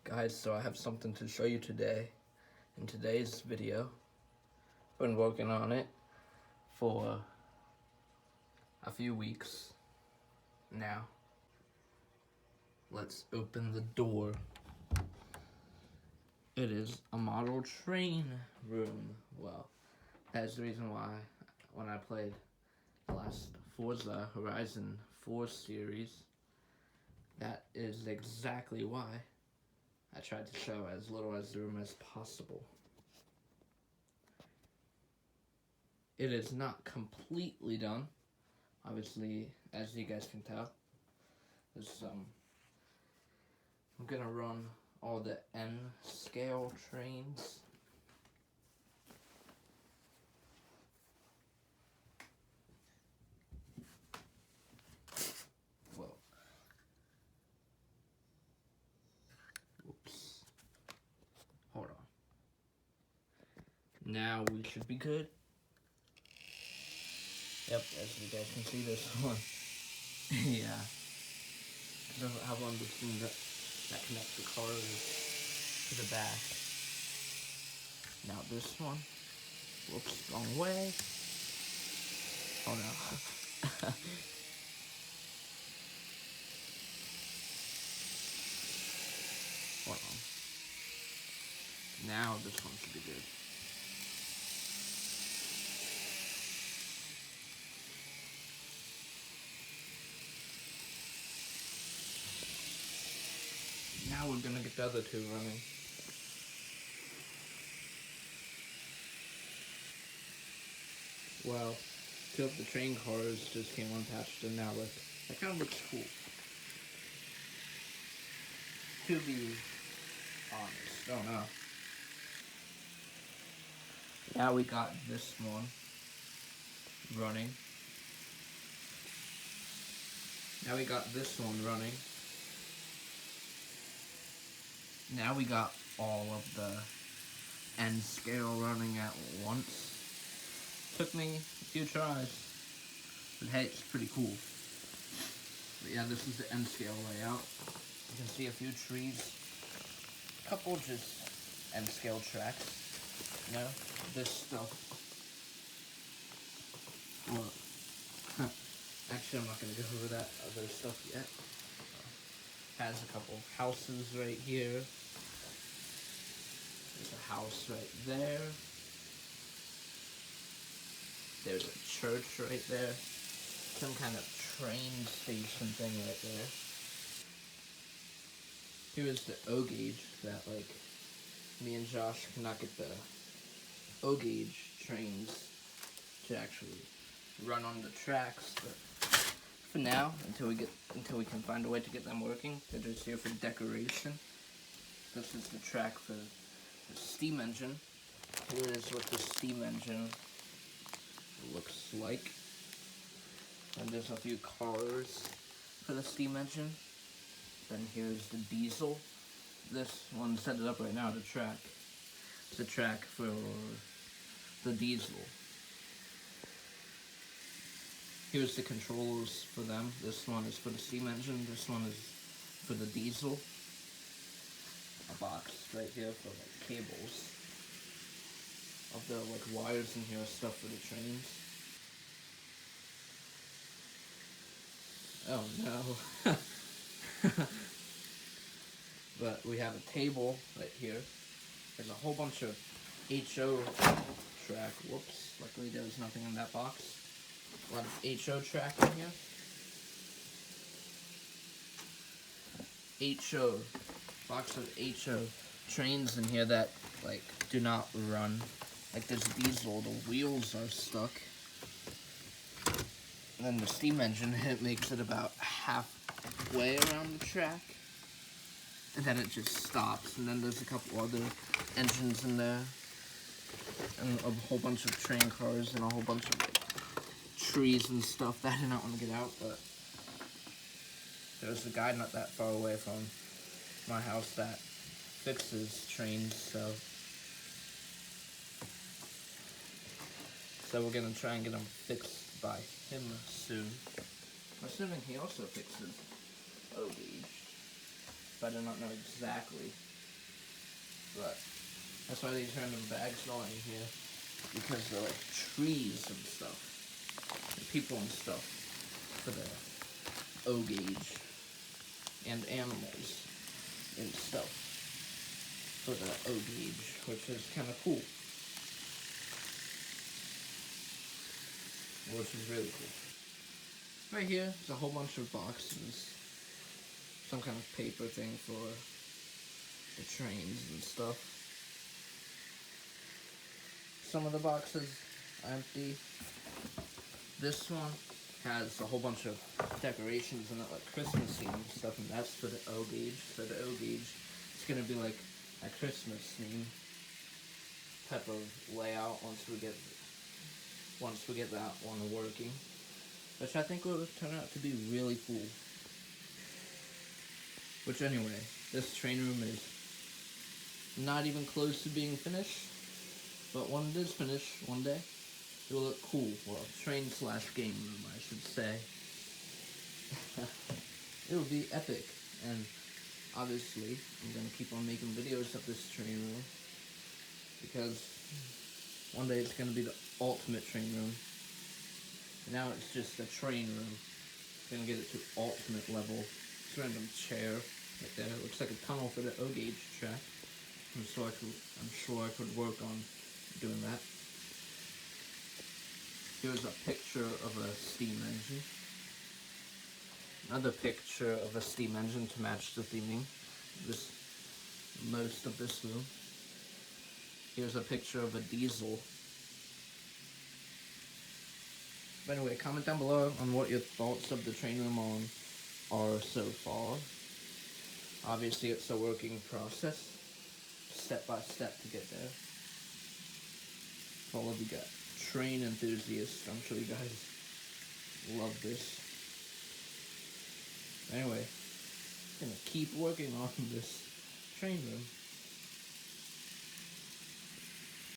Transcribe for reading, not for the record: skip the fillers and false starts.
Guys, so I have something to show you today. In today's video, I've been working on it for a few weeks now. Let's open the door. It is a model train room. Well, that's the reason why when I played the last Forza Horizon 4 series, that is exactly why I tried to show as little as the room as possible. It is not completely done, obviously, as you guys can tell. There's I'm gonna run all the N scale trains. Well, whoops. Hold on. Now we should be good. Yep, as you guys can see, this one. Yeah. I have one between that connects the cars to the back. Now this one. Whoops, wrong way. Oh no. Hold on. Now this one should be good. Now we're gonna get the other two running. Well, two of the train cars just came unpatched, and now look, that kind of looks cool. To be honest, oh no. Now we got this one running. Now we got this one running. Now we got all of the N scale running at once. Took me a few tries, but hey, it's pretty cool. But yeah, this is the N scale layout. You can see a few trees, a couple just N scale tracks. You know, this stuff. Well, actually, I'm not gonna go over that other stuff yet. Has a couple houses right here. There's a house right there. There's a church right there. Some kind of train station thing right there. Here's the O gauge that, like, me and Josh cannot get the O gauge trains to actually run on the tracks, but for now, until we can find a way to get them working, they're just here for decoration. This is the track for the steam engine. Here is what the steam engine looks like. And there's a few cars for the steam engine. Then here's the diesel. This one set it up right now, the track. It's a track for the diesel. Here's the controls for them. This one is for the steam engine. This one is for the diesel. A box right here for like cables. Of the like wires in here, stuff for the trains. Oh no. But we have a table right here. There's a whole bunch of HO track. Whoops. Luckily there was nothing in that box. A lot of HO track in here. HO. Box of HO trains in here that like do not run. Like this diesel, the wheels are stuck. And then the steam engine, it makes it about halfway around the track. And then it just stops. And then there's a couple other engines in there. And a whole bunch of train cars and a whole bunch of trees and stuff that I did not want to get out. But there's a guy not that far away from my house that fixes trains, so we're gonna try and get them fixed by him soon. I'm assuming he also fixes O gauge, but I do not know exactly but that's why they turn them bags on in here, because they're like trees and stuff, and people and stuff for the O gauge, and animals and stuff for the O gauge, which is kind of cool. Which is really cool. Right here is a whole bunch of boxes, some kind of paper thing for the trains and stuff. Some of the boxes are empty. This one has a whole bunch of decorations in it, like Christmas themed stuff, and that's for the O gauge. So the O gauge, it's gonna be like a Christmas theme type of layout once we get that one working, which I think will turn out to be really cool. Which anyway, this train room is not even close to being finished, but when it is finished one day, it will look cool. Well, train / game room, I should say. It will be epic, and obviously I'm going to keep on making videos of this train room, because one day it's going to be the ultimate train room. Now it's just a train room. I'm going to get it to ultimate level. This random chair right there. It looks like a tunnel for the O gauge track. I'm sure I could work on doing that. Here's a picture of a steam engine. Another picture of a steam engine to match the theming. Most of this room. Here's a picture of a diesel. But anyway, comment down below on what your thoughts of the train room are so far. Obviously, it's a working process, step by step to get there. For all of you guys, train enthusiasts, I'm sure you guys love this. Anyway, I'm gonna keep working on this train room.